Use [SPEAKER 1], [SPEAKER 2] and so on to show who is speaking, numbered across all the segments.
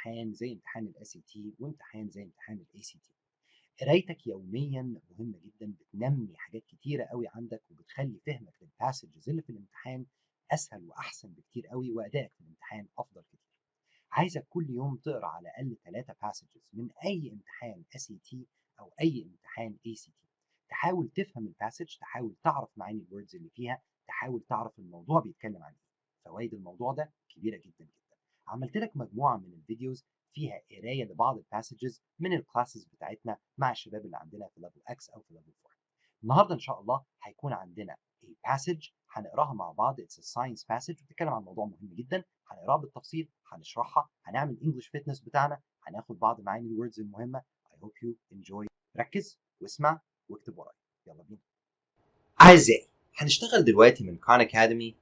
[SPEAKER 1] امتحان زي امتحان الSAT وامتحان زي امتحان الACT. قرايتك يوميا مهمة جدا، بتنمي حاجات كتيرة قوي عندك وبتخلي فهمك للباسجز اللي في الامتحان أسهل وأحسن بكتير قوي، وأدائك في الامتحان أفضل كتير. عايزك كل يوم تقرأ على الأقل 3 passages من أي امتحان SAT أو أي امتحان ACT. تحاول تفهم الباسج، تحاول تعرف معاني الوردز اللي فيها، تحاول تعرف الموضوع بيتكلم عن ايه. فوائد الموضوع ده كبيرة جدا جدا. عملت لك مجموعة من الفيديوز فيها قراية لبعض الباسجز من الكلاسز بتاعتنا مع الشباب اللي عندنا في ليفل اكس او في ليفل 4. النهارده ان شاء الله هيكون عندنا passage هنقراها مع بعض. It's a science passage بتتكلم عن موضوع مهم جدا، هنقراها بالتفصيل، هنشرحها، هنعمل English fitness بتاعنا، هناخد بعض معاني الوردز المهمة. I hope you enjoy. ركز واسمع واكتب ورايا. يلا بينا. أعزائي، هنشتغل دلوقتي من Khan Academy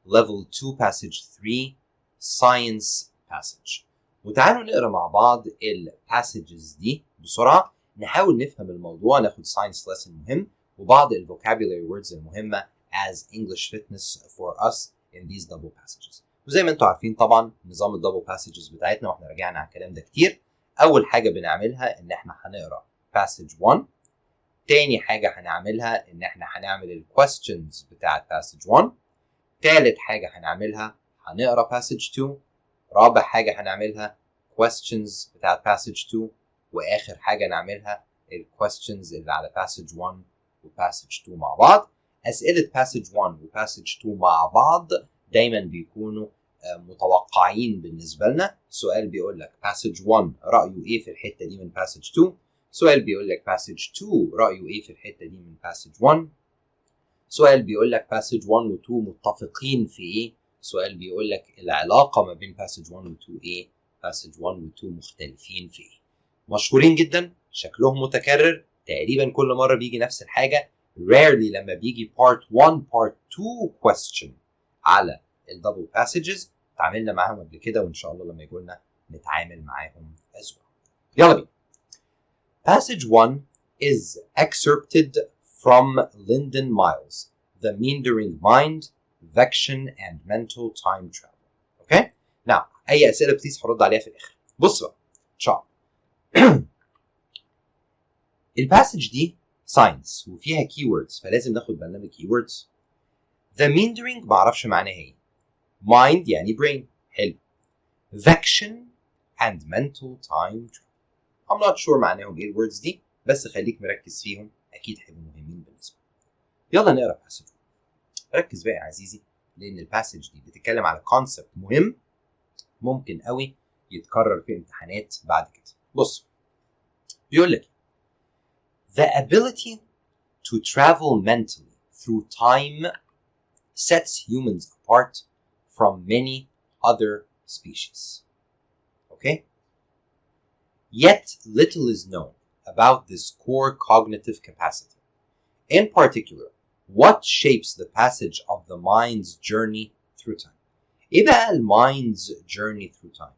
[SPEAKER 1] Level 2 Passage 3 Science Passage. وتعالوا نقرا مع بعض الباسجز دي بسرعة، نحاول نفهم الموضوع، ناخد Science Lesson مهم وبعض ال vocabulary words المهمة as English fitness for us in these double passages. وزي ما انتم عارفين طبعا نظام الدبل passages بتاعتنا، واحنا رجعنا على الكلام ده كتير. أول حاجة بنعملها إن احنا هنقرا passage 1. تاني حاجة هنعملها إن احنا هنعمل ال questions بتاعت passage 1. تالت حاجة هنعملها هنقرا passage 2. رابع حاجة هنعملها questions بتاعت passage 2. وآخر حاجة نعملها ال questions اللي على passage 1 و passage 2 مع بعض. أسئلة passage 1 و passage 2 مع بعض دايما بيكونوا متوقعين بالنسبة لنا. سؤال بيقول لك passage 1 رأيه إيه في الحتة دي من passage 2. سؤال بيقول لك passage 2 رأيه إيه في الحتة دي من passage 1. سؤال بيقول لك passage 1 و 2 متفقين في إيه. سؤال بيقول لك العلاقة ما بين passage 1 و 2 إيه. passage 1 و 2 مختلفين في إيه. مشهورين جدا، شكلهم متكرر، تقريبا كل مرة بيجي نفس الحاجة. rarely لما بيجي part 1 part 2 question على الدبل passages تعاملنا معاهم قبل كده، وإن شاء الله لما يجوا لنا نتعامل معاهم as well. يلا بينا. Passage 1 is excerpted from Lyndon Miles, The Meandering Mind, Vection and Mental Time Travel. Okay? Now, أي أسئلة بليز هرد عليها في الآخر. بص بقى، إن شاء الله. الباسج دي ساينس وفيها keywords، فلازم ناخد بالنا من keywords. The meandering معرفش معناها ايه. Mind يعني brain، حلو. Vection and mental time travel. I'm not sure معناهم ايه الوردز دي، بس خليك مركز فيهم، اكيد هيبقوا مهمين بالنسبه لك. يلا نقرا الباسج. ركز بقى يا عزيزي، لان الباسج دي بتتكلم على كونسبت مهم ممكن قوي يتكرر في امتحانات بعد كده. بص بيقول لك The ability to travel mentally through time sets humans apart from many other species. Okay? Yet little is known about this core cognitive capacity. In particular, what shapes the passage of the mind's journey through time? إيه بقى ال mind's journey through time؟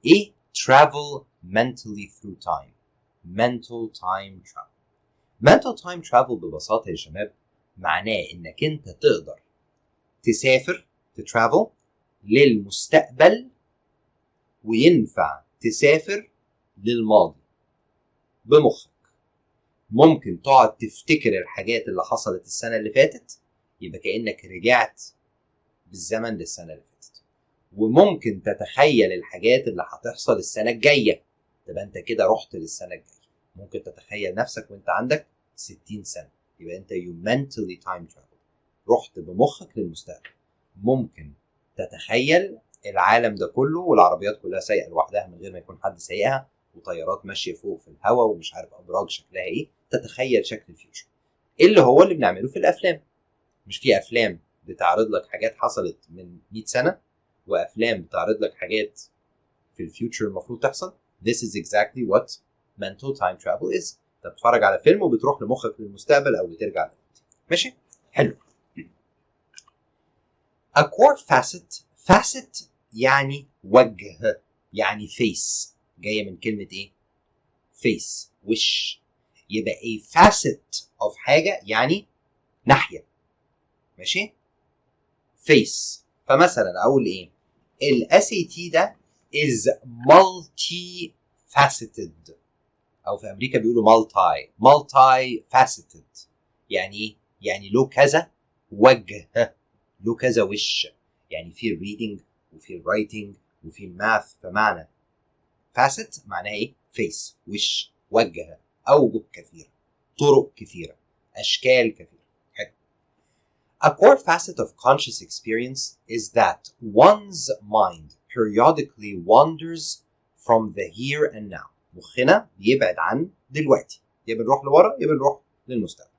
[SPEAKER 1] إيه travel mentally through time؟ mental time travel. mental time travel ببساطة يا شباب معناه إنك أنت تقدر تسافر travel للمستقبل، وينفع تسافر للماضي بمخك. ممكن تقعد تفتكر الحاجات اللي حصلت السنة اللي فاتت، يبقى كأنك رجعت بالزمن للسنة اللي فاتت. وممكن تتخيل الحاجات اللي هتحصل السنة الجاية، تبقى انت كده رحت للسنة الجاية. ممكن تتخيل نفسك وانت عندك 60 سنة، يبقى انت you mentally time travel، رحت بمخك للمستقبل. ممكن تتخيل العالم ده كله والعربيات كلها سايقة لوحدها من غير ما يكون حد سايقها، وطيارات ماشية فوق في الهواء ومش عارف أبراج شكلها إيه. تتخيل شكل الفيوتشر اللي هو اللي بنعمله في الأفلام. مش في أفلام بتعرض لك حاجات حصلت من 100 سنة، وأفلام بتعرض لك حاجات في الفيوتشر المفروض تحصل. This is exactly what mental time travel is. أنت بتتفرج على فيلم وبتروح لمخك للمستقبل أو بترجع للماضي. ماشي؟ حلو. A core facet. facet يعني وجه، يعني face، جاية من كلمة إيه؟ face، وش. يبقى a facet of حاجة يعني ناحية. ماشي؟ face. فمثلا أقول إيه؟ ال SAT ده is multi-faceted. أو في أمريكا بيقولوا multi-faceted. يعني له كذا وجه، له كذا وش. يعني في reading وفي writing وفي math. فمعنى facet معناها إيه؟ face، وش، وجه، أوجه كثيرة، طرق كثيرة، أشكال كثيرة. حلو. A core facet of conscious experience is that one's mind periodically wanders from the here and now. مخنا بيبعد عن دلوقتي، يا بنروح لورا يا بنروح للمستقبل.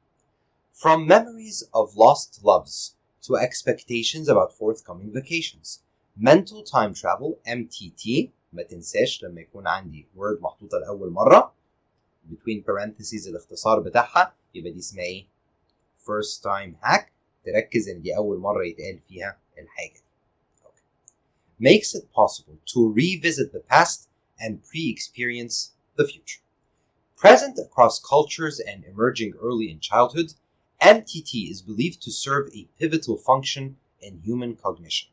[SPEAKER 1] From memories of lost loves to expectations about forthcoming vacations. Mental time travel MTT. ما تنساش لما يكون عندي word محطوطة لأول مرة between parentheses الاختصار بتاعها يبقى دي اسمها ايه؟ first time hack. تركز ان دي أول مرة يتقال فيها الحاجة دي. Okay. Makes it possible to revisit the past and pre-experience the future. Present across cultures and emerging early in childhood, MTT is believed to serve a pivotal function in human cognition.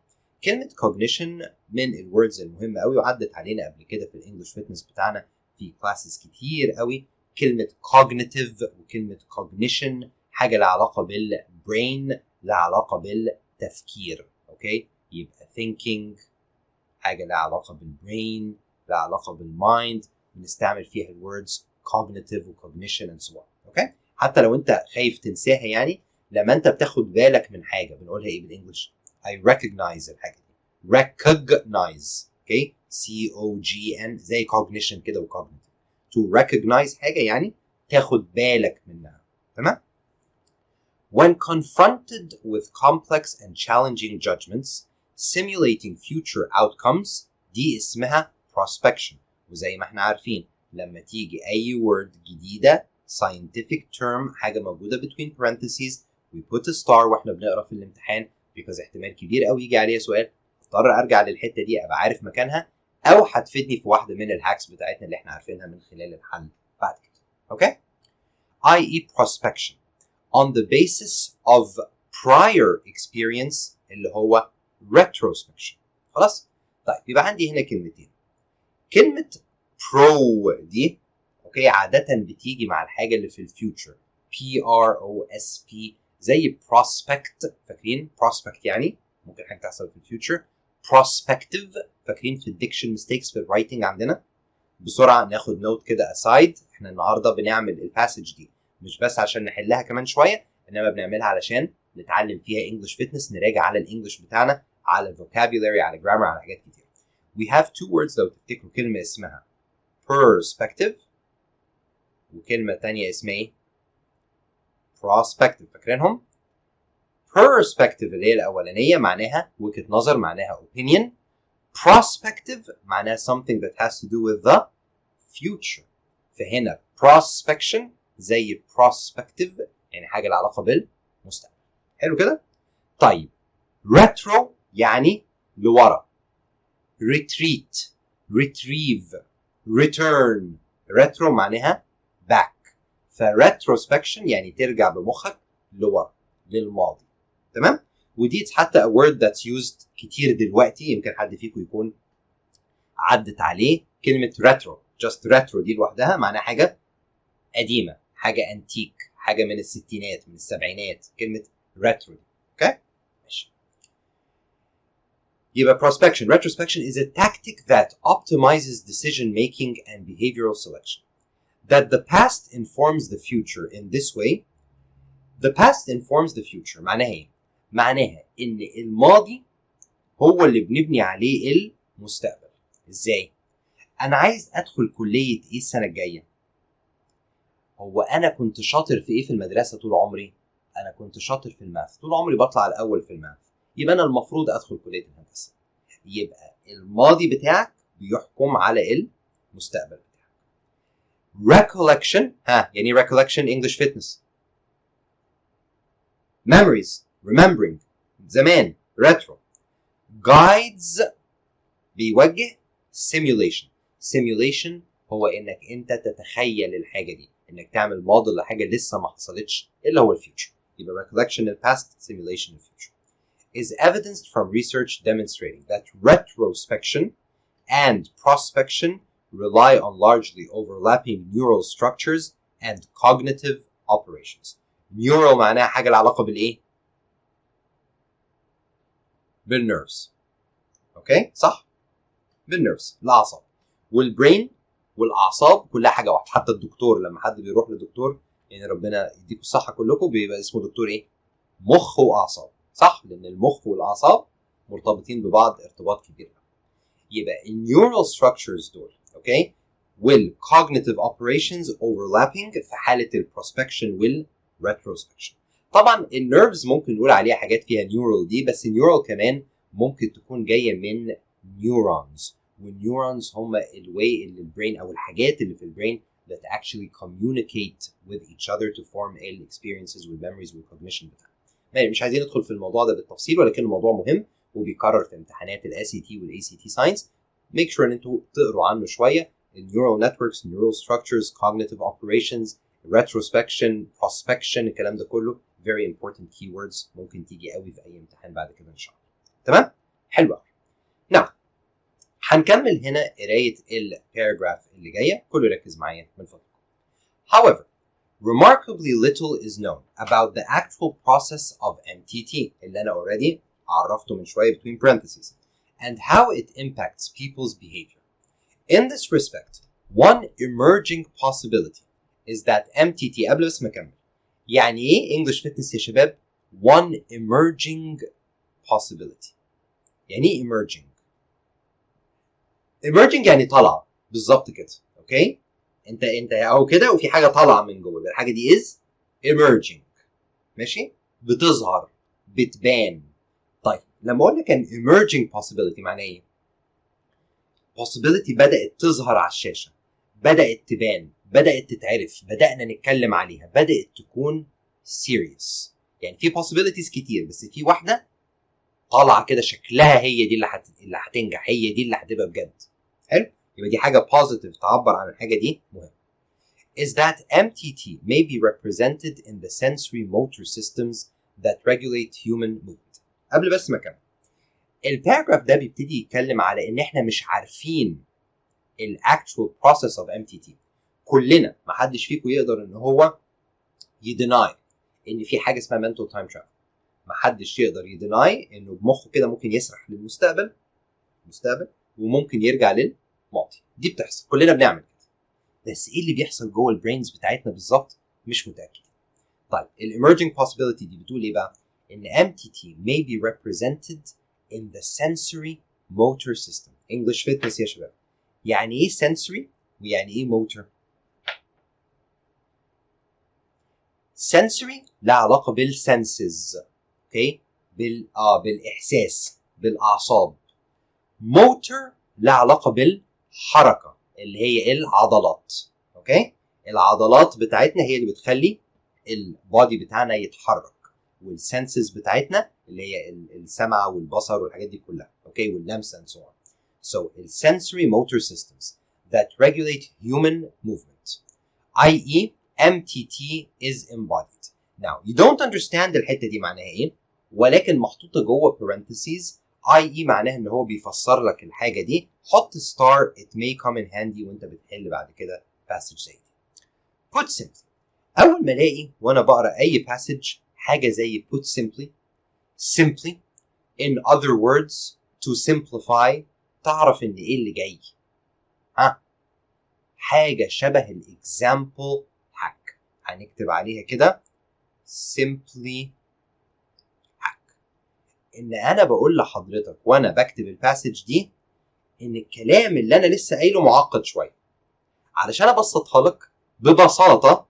[SPEAKER 1] كلمة cognition من الwords المهمة قوي وعدت علينا قبل كده في الانجليش فيتنس بتاعنا في classes كتير قوي. كلمة cognitive وكلمة cognition حاجة لها علاقة بالbrain، لها علاقة بالتفكير. اوكي، يبقى thinking حاجة لها علاقة بالbrain، لها علاقة بالmind، بنستعمل فيها الwords cognitive وcognition and so on. اوكي، حتى لو انت خايف تنساها، يعني لما انت بتاخد بالك من حاجة بنقولها ايه بالانجلش؟ I recognize الحاجة دي. recognize. اوكي، C-O-G-N زي cognition كده وcognitive. to recognize حاجة يعني تاخد بالك منها. تمام؟ When confronted with complex and challenging judgments, simulating future outcomes دي اسمها prospection. وزي ما احنا عارفين لما تيجي أي word جديدة scientific term حاجة موجودة between parentheses we put a star واحنا بنقرا في الامتحان because احتمال كبير قوي يجي عليها سؤال، اضطر ارجع للحتة دي ابقى عارف مكانها او هتفيدني في واحدة من الهاكس بتاعتنا اللي احنا عارفينها من خلال الحل بعد كده. اوكي؟ i.e. prospection on the basis of prior experience اللي هو retrospection. خلاص؟ طيب يبقى عندي هنا كلمتين. كلمة pro دي اوكي عادة بتيجي مع الحاجة اللي في الفيوتشر P-R-O-S-P زي prospect. فاكرين prospect يعني ممكن حاجة تحصل في الفيوتشر. prospective فاكرين في الديكشن ميستيكس في الرايتنج عندنا. بسرعة ناخد نوت كده aside. احنا النهاردة بنعمل الباسج دي مش بس عشان نحلها كمان شوية، انما بنعملها علشان نتعلم فيها انجلش فيتنس، نراجع على الانجلش بتاعنا، على vocabulary، على grammar، على حاجات كتير. We have two words لو تفتكروا، كلمة اسمها perspective وكلمة تانية اسمها ايه؟ prospective. فاكرينهم؟ perspective اللي هي الأولانية معناها وجهة نظر، معناها opinion. prospective معناها something that has to do with the future. فهنا prospection زي prospective يعني حاجة لها علاقة بالمستقبل. حلو كده؟ طيب retro يعني لورا. retreat، retrieve، return. retro معناها back. فretrospection يعني ترجع بمخك لورا للماضي. تمام؟ ودي حتى a word that's used كتير دلوقتي، يمكن حد فيكم يكون عدت عليه كلمة retro. just retro دي لوحدها معناها حاجة قديمة، حاجة انتيك، حاجة من الستينات من السبعينات، كلمة retro. اوكي؟ ماشي. يبقى prospection. Retrospection is a tactic that optimizes decision making and behavioral selection. That the past informs the future in this way. The past informs the future معناها ايه؟ معناها ان الماضي هو اللي بنبني عليه المستقبل. ازاي؟ انا عايز ادخل كلية ايه السنة الجاية؟ هو انا كنت شاطر في ايه في المدرسة طول عمري؟ انا كنت شاطر في الماث، طول عمري بطلع الاول في الماث، يبقى انا المفروض ادخل كلية الهندسة. يبقى الماضي بتاعك بيحكم على المستقبل بتاعك. recollection يعني recollection English fitness. memories remembering زمان retro. guides بيوجه. simulation هو انك انت تتخيل الحاجة دي، انك تعمل موديل لحاجة لسه ما حصلتش اللي هو الفيوتشر. يبقى recollection in the past, simulation in the future. Is evidenced from research demonstrating that retrospection and prospection rely on largely overlapping neural structures and cognitive operations. neural معناها حاجة لها علاقة بالإيه؟ بالنيرفز. أوكي؟ صح؟ بالنيرفز، الأعصاب. والبرين والأعصاب كلها حاجة واحدة. حتى الدكتور لما حد بيروح لدكتور، يعني ربنا يديكم الصحة كلكم، بيبقى اسمه دكتور إيه؟ مخ وأعصاب. صح؟ لأن المخ والأعصاب مرتبطين ببعض ارتباط كبير. يبقى النيورال structures دول، أوكي؟ والcognitive operations overlapping في حالة البروسبكشن والretrospection. طبعا النيرفز ممكن نقول عليها حاجات فيها نيورال دي، بس النيورال كمان ممكن تكون جاية من نيورونز، والنيورونز هم الواي اللي البرين أو الحاجات اللي في البرين that actually communicate with each other to form experiences والmemories والcognition بتاعها. مش عايزين ندخل في الموضوع ده بالتفصيل، ولكن الموضوع مهم وبيكرر في امتحانات الSAT والACT Science. make sure ان انتوا تقروا عنه شوية. neural networks, neural structures, cognitive operations, retrospection, prospection، الكلام ده كله very important keywords ممكن تيجي قوي في اي امتحان بعد كده ان شاء الله. تمام؟ حلو قوي. نعم، هنكمل هنا قرايه الباراجراف اللي جايه، كله ركز معايا من فضلكم. However, remarkably little is known about the actual process of MTT اللي انا already عرفته من شويه between parentheses and how it impacts people's behavior. In this respect, one emerging possibility is that MTT قبل بس ما اكمل، يعني ايه English Fitness يا شباب؟ One emerging possibility. يعني ايه emerging؟ emerging يعني طالعه بالظبط كده، اوكي؟ انت اهو كده وفي حاجه طالعه من جوه، الحاجه دي is emerging. ماشي؟ بتظهر، بتبان. طيب لما اقول لك an emerging possibility معناه ايه؟ possibility بدأت تظهر على الشاشة، بدأت تبان، بدأت تتعرف، بدأنا نتكلم عليها، بدأت تكون serious. يعني في possibilities كتير، بس في واحدة طالعة كده شكلها هي دي اللي هتنجح، هي دي اللي هتبقى بجد. حلو؟ يبقى دي حاجة positive تعبر عن الحاجة دي مهم. Is that MTT may be represented in the sensory motor systems that regulate human movement. قبل بس ما أكمل، الباراجراف ده بيبتدي يتكلم على ان احنا مش عارفين الاكتوال بروسيس اوف MTT. كلنا، ما حدش فيكم يقدر ان هو يديناي ان في حاجه اسمها mental time travel. ما حدش يقدر يديناي انه بمخه كده ممكن يسرح للمستقبل وممكن يرجع للماضي. دي بتحصل، كلنا بنعمل كده. بس ايه اللي بيحصل جوه البرينز بتاعتنا بالظبط مش متاكد. طيب emerging possibility دي بتقول ايه بقى؟ ان MTT may be represented in the sensory motor system. English Fitness يا شباب. يعني ايه sensory ويعني ايه motor؟ sensory لا علاقة بالsenses، اوكي؟ بالاحساس، بالاعصاب. motor لا علاقة بالحركة اللي هي العضلات، اوكي؟ العضلات بتاعتنا هي اللي بتخلي البادي بتاعنا يتحرك، والسنسز بتاعتنا اللي هي السمع والبصر والحاجات دي كلها، اوكي؟ واللمس and so on. So sensory motor systems that regulate human movement, i.e. MTT is embodied. Now you don't understand الحتة دي معناها ايه، ولكن محطوطة جوه parentheses i.e. معناها ان هو بيفسر لك الحاجة دي. حط star it may come in handy وانت بتحل بعد كده passage زي دي. Put simply، أول ما ألاقي وأنا بقرأ أي passage حاجة زي put simply in other words to simplify، تعرف إن إيه اللي جاي. حاجة شبه الإكزامبل hack، هنكتب عليها كده simply hack. إن أنا بقول لحضرتك وأنا بكتب الباسج دي إن الكلام اللي أنا لسه قايله معقد شوية، علشان أبسطها لك ببساطة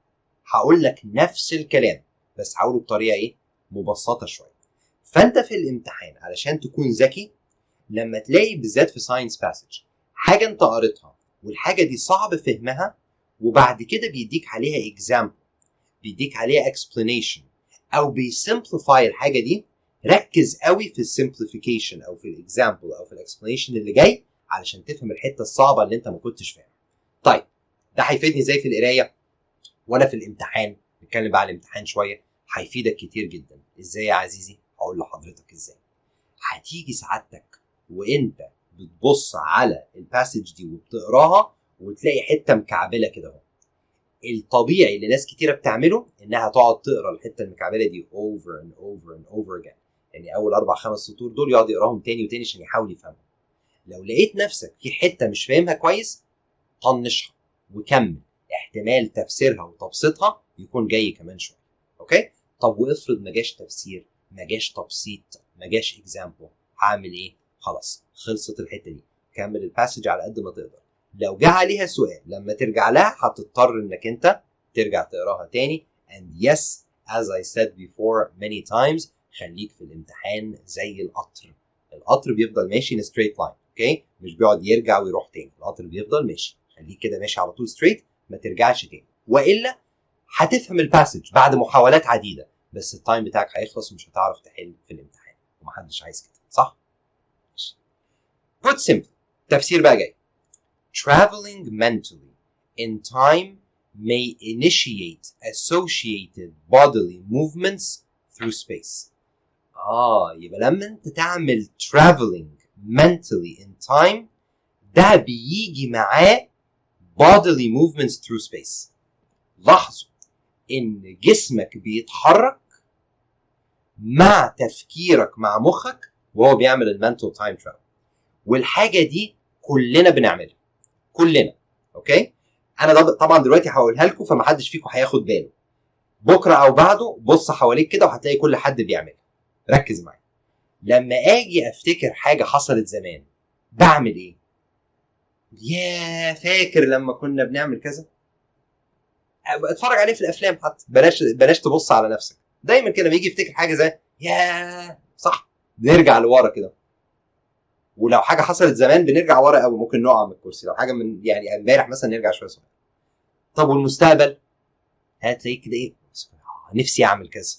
[SPEAKER 1] هقول لك نفس الكلام بس هقوله بطريقه ايه؟ مبسطه شويه. فانت في الامتحان علشان تكون ذكي، لما تلاقي بالذات في ساينس باسج حاجه انت قريتها والحاجه دي صعب فهمها، وبعد كده بيديك عليها اكزامبل، بيديك عليها اكسبلانيشن، او بيسمبليفاي الحاجه دي، ركز قوي في السمبليفيكيشن او في الاكزامبل او في الاكسبلانيشن اللي جاي علشان تفهم الحته الصعبه اللي انت ما كنتش فاهمها. طيب ده هيفيدني ازاي في القرايه ولا في الامتحان؟ نتكلم بقى على الامتحان شويه، هيفيدك كتير جدا. ازاي يا عزيزي؟ هقول لحضرتك ازاي. هتيجي سعادتك وانت بتبص على الباسج دي وبتقراها وتلاقي حته مكعبله كده اهو. الطبيعي اللي ناس كتيره بتعمله انها تقعد تقرا الحته المكعبله دي over and over and over again، يعني اول 4-5 سطور دول يقعد يقراهم تاني وتاني عشان يحاول يفهمهم. لو لقيت نفسك في حته مش فاهمها كويس طنشها وكمل، احتمال تفسيرها وتبسيطها يكون جاي كمان شويه. اوكي؟ طب وافرض ما جاش تفسير، ما جاش تبسيط، ما جاش اكزامبل، هعمل ايه؟ خلاص خلصت الحته دي، كمل الباسج على قد ما تقدر. لو جه عليها سؤال لما ترجع لها هتضطر انك انت ترجع تقراها تاني. and yes as I said before many times، خليك في الامتحان زي القطر. القطر بيفضل ماشي in a straight line، اوكي؟ مش بيقعد يرجع ويروح تاني، القطر بيفضل ماشي، خليك كده ماشي على طول straight، ما ترجعش تاني، والا هتفهم الباسج بعد محاولات عديده بس التايم بتاعك هيخلص ومش هتعرف تحل في الامتحان، ومحدش عايز كده، صح؟ put simply، تفسير بقى جاي. Traveling mentally in time may initiate associated bodily movements through space. يبقى لما انت تعمل traveling mentally in time ده بيجي معاه bodily movements through space. لاحظوا ان جسمك بيتحرك مع تفكيرك مع مخك وهو بيعمل المنتال تايم ترافل، والحاجه دي كلنا بنعملها، كلنا. اوكي؟ انا طبعا دلوقتي هقولها لكم فمحدش فيكم هياخد باله، بكره او بعده بص حواليك كده وهتلاقي كل حد بيعملها. ركز معايا. لما اجي افتكر حاجه حصلت زمان بعمل ايه؟ يا فاكر لما كنا بنعمل كذا؟ اتفرج عليه في الافلام حتى، بلاش تبص على نفسك، دايما كده لما يجي يفتكر حاجه زي يا صح نرجع لورا كده. ولو حاجه حصلت زمان بنرجع ورا قوي، ممكن نقع من الكرسي. لو حاجه من يعني امبارح مثلا نرجع شويه صغير. طب والمستقبل؟ هتلاقيه كده ايه، نفسي اعمل كذا،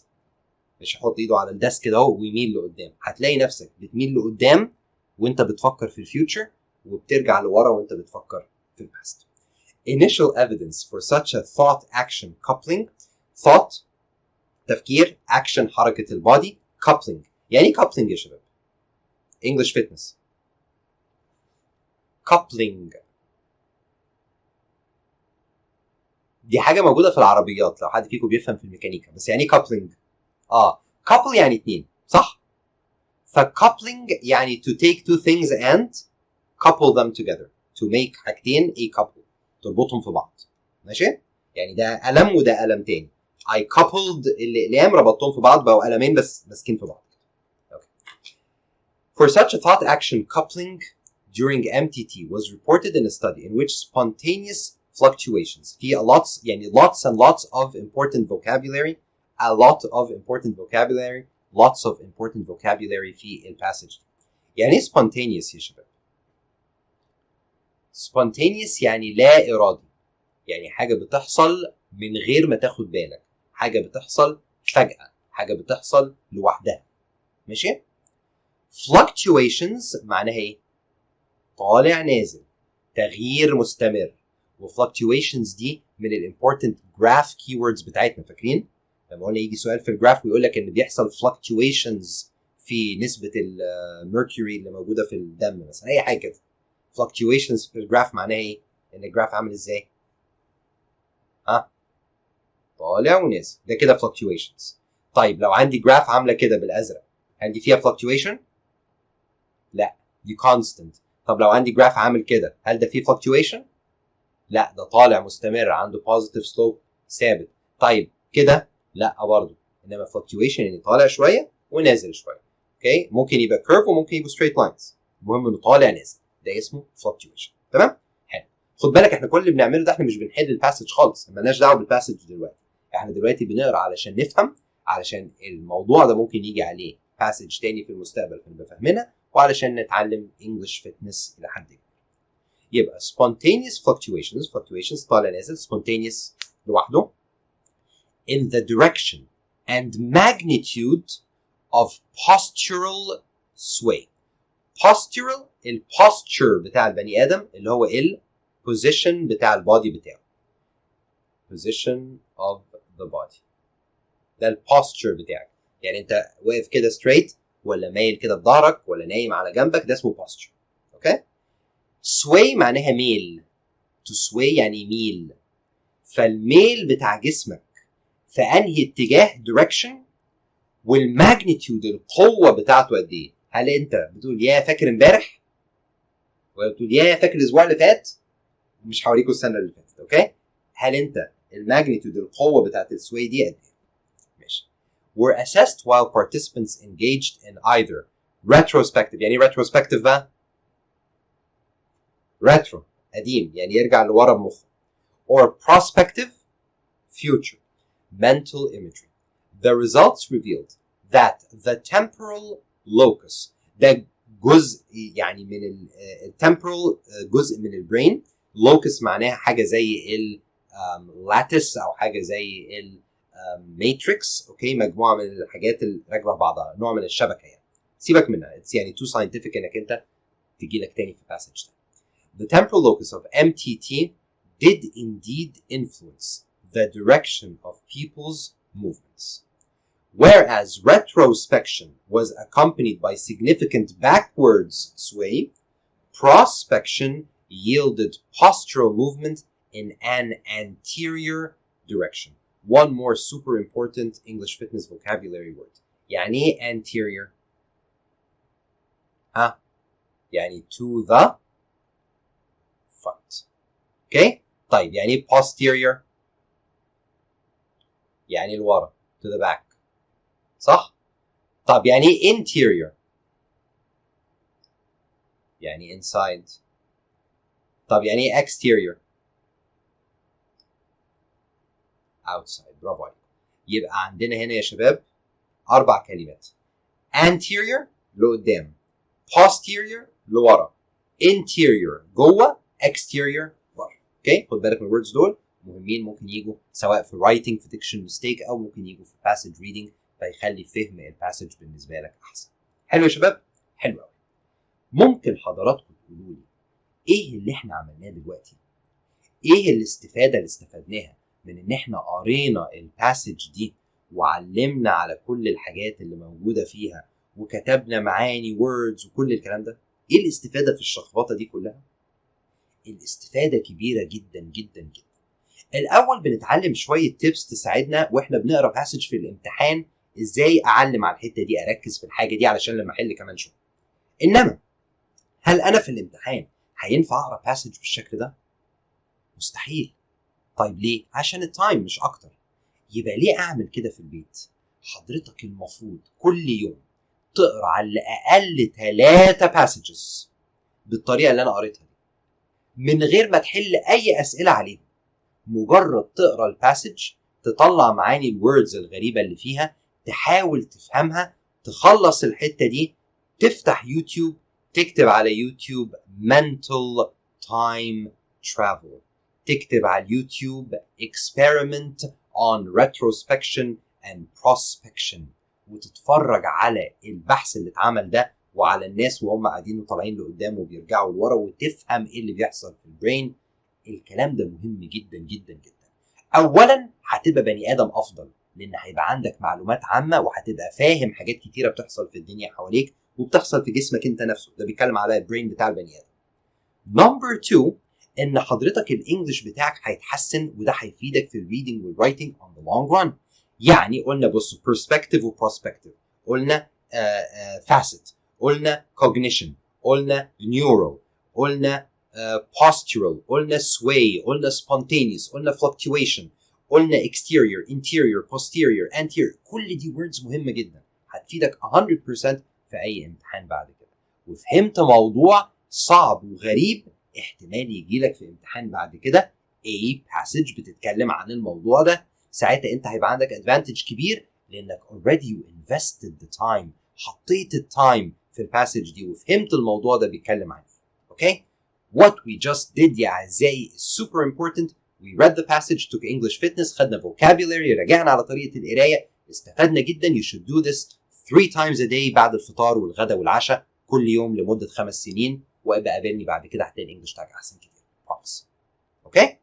[SPEAKER 1] مش يحط ايده على الديسك كده ويميل لقدام، هتلاقي نفسك بتميل لقدام وانت بتفكر في الفيوتشر، وبترجع لورا وانت بتفكر في الباست. Initial evidence for such a thought-action coupling. thought تفكير، action حركة البادي، coupling يعني ايه coupling يا شباب؟ English fitness. coupling دي حاجة موجودة في العربيات لو حد فيكم بيفهم في الميكانيكا، بس يعني ايه coupling؟ couple يعني اتنين، صح؟ فcoupling يعني to take two things and couple them together. to make حاجتين a couple، تربطهم في بعض. ماشي؟ يعني ده قلم وده قلم تاني. I coupled الأقلام، ربطتهم في بعض بقوا قلمين بس ماسكين في بعض. Okay. For such a thought-action coupling during MTT was reported in a study in which spontaneous fluctuations في يعني lots and lots of important vocabulary, a lot of important vocabulary, lots of important vocabulary في الباسج. يعني ايه spontaneous يا شباب؟ spontaneous يعني لا إرادي، يعني حاجة بتحصل من غير ما تاخد بالك، حاجة بتحصل فجأة، حاجة بتحصل لوحدها. ماشي؟ fluctuations معناها ايه؟ طالع نازل، تغيير مستمر. وfluctuations دي من الimportant graph keywords بتاعتنا، فاكرين؟ لما قلنا يجي سؤال في الجراف ويقول لك ان بيحصل fluctuations في نسبة الميركوري اللي موجودة في الدم مثلا، اي حاجة كده. fluctuations في الجراف معناها ايه؟ ان الجراف عامل ازاي؟ طالع ونازل، ده كده fluctuations. طيب لو عندي جراف عامله كده بالازرق، عندي فيها fluctuation؟ لا، دي constant. طب لو عندي جراف عامل كده، هل ده فيه fluctuation؟ لا، ده طالع مستمر، عنده positive slope ثابت. طيب كده لا برضه، انما fluctuation يعني طالع شويه ونازل شويه. اوكي؟ ممكن يبقى curve وممكن يبقى straight lines، المهم انه طالع نازل، ده اسمه fluctuation. تمام؟ حلو. خد بالك احنا كل اللي بنعمله ده احنا مش بنحل الباسج خالص، مالناش دعوه بالباسج دلوقتي. احنا دلوقتي بنقرا علشان نفهم، علشان الموضوع ده ممكن يجي عليه باسج تاني في المستقبل فنبقى فاهمينها، وعلشان نتعلم English fitness الى حد كبير. يبقى spontaneous fluctuations طالع نازل، spontaneous لوحده in the direction and magnitude of postural sway. postural الposture بتاع البني ادم اللي هو position بتاع البادي بتاعه، position of the body، ده البوستشر بتاعك. يعني انت واقف كده straight ولا مايل كده بظهرك ولا نايم على جنبك، ده اسمه posture. اوكي. sway معناها ميل. to sway يعني يميل. فالميل بتاع جسمك في انهي اتجاه direction، والماجنتيود القوه بتاعته قد ايه. هل انت بتقول يا فاكر امبارح، ولا بتقول يا فاكر الاسبوع اللي فات؟ مش هوريكم السنه اللي فاتت. اوكي. هل انت الماجنتيود القوه بتاعت السوي دي قد ايه؟ ماشي. were assessed while participants engaged in either retrospective. يعني ايه retrospective بقى؟ retro قديم يعني يرجع لورا بمخه. or prospective future mental imagery. The results revealed that the temporal locus، ده جزء يعني من الtemporal جزء من البرين. locus معناها حاجه زي اللاتس او حاجه زي الماتريكس. اوكي، مجموعه من الحاجات اللي راكبه بعضها، نوع من الشبكه يعني. سيبك منها، يعني too scientific انك انت تجي لك تاني في الباسج ده. The temporal locus of MTT did indeed influence the direction of people's movements, whereas retrospection was accompanied by significant backwards sway. Prospection yielded postural movement in an anterior direction. One more super important English fitness vocabulary word. يعني ايه anterior؟ يعني to the front. Okay. طيب يعني ايه posterior؟ يعني لورا to the back. صح؟ طب يعني ايه interior؟ يعني inside. طب يعني ايه exterior؟ outside. برافو عليك. يبقى عندنا هنا يا شباب 4 كلمات. anterior لقدام، posterior لورا، interior جوه، exterior بره. اوكي، خد بالك من الوردز دول مهمين، ممكن يجوا سواء في writing في diction mistake او ممكن يجوا في passage reading، فيخلي فهم الباسج بالنسبه لك احسن. حلو يا شباب؟ حلو قوي. ممكن حضراتكم تقولوا لي ايه اللي احنا عملناه دلوقتي؟ ايه الاستفاده اللي استفدناها من ان احنا قرينا الباسج دي وعلمنا على كل الحاجات اللي موجوده فيها وكتبنا معاني ووردز وكل الكلام ده؟ ايه الاستفاده في الشخبطه دي كلها؟ الاستفاده كبيره جدا جدا جدا. الاول بنتعلم شويه تيبس تساعدنا واحنا بنقرا باسج في الامتحان، ازاي اعلم على الحته دي، اركز في الحاجه دي علشان لما احل كمان شويه. انما هل انا في الامتحان هينفع اقرا باسج بالشكل ده؟ مستحيل. طيب ليه؟ عشان التايم مش اكتر. يبقى ليه اعمل كده في البيت؟ حضرتك المفروض كل يوم تقرا على الاقل 3 باسجز بالطريقه اللي انا قريتها دي، من غير ما تحل اي اسئله عليهم. مجرد تقرا الباسج، تطلع معاني الوردز الغريبه اللي فيها، تحاول تفهمها، تخلص الحته دي، تفتح يوتيوب، تكتب على يوتيوب mental time travel، تكتب على اليوتيوب experiment on retrospection and prospection، وتتفرج على البحث اللي اتعمل ده وعلى الناس وهم قاعدين وطالعين لقدام وبيرجعوا لورا، وتفهم ايه اللي بيحصل في البرين. الكلام ده مهم جدا جدا جدا. اولا هتبقى بني ادم افضل، لان هيبقى عندك معلومات عامه وهتبقى فاهم حاجات كتيره بتحصل في الدنيا حواليك وبتحصل في جسمك انت نفسه. ده بيتكلم على البرين بتاع البني ادم. نمبر 2، ان حضرتك الانجليش بتاعك هيتحسن، وده هيفيدك في الريدنج والرايتنج on the long run. يعني قلنا بص perspective وبروسبكتيف، قلنا facet، قلنا cognition، قلنا neural، قلنا postural، قلنا sway، قلنا spontaneous، قلنا fluctuation، قلنا exterior interior posterior anterior. كل دي words مهمة جدا هتفيدك 100% في اي امتحان بعد كده. وفهمت موضوع صعب وغريب احتمال يجي لك في امتحان بعد كده اي باسج بتتكلم عن الموضوع ده، ساعتها انت هيبقى عندك ادفانتج كبير لانك already you invested the time، حطيت التايم في الباسج دي وفهمت الموضوع ده بيتكلم عن ايه. اوكي؟ What we just did يا اعزائي is super important. We read the passage, took English fitness، خدنا vocabulary، رجعنا على طريقة القراية، استفدنا جدا. You should do this 3 times a day بعد الفطار والغداء والعشاء كل يوم لمدة 5 سنين، وابقى قابلني بعد كده هتلاقي الانجليش بتاعك احسن كتير. Promise. اوكي؟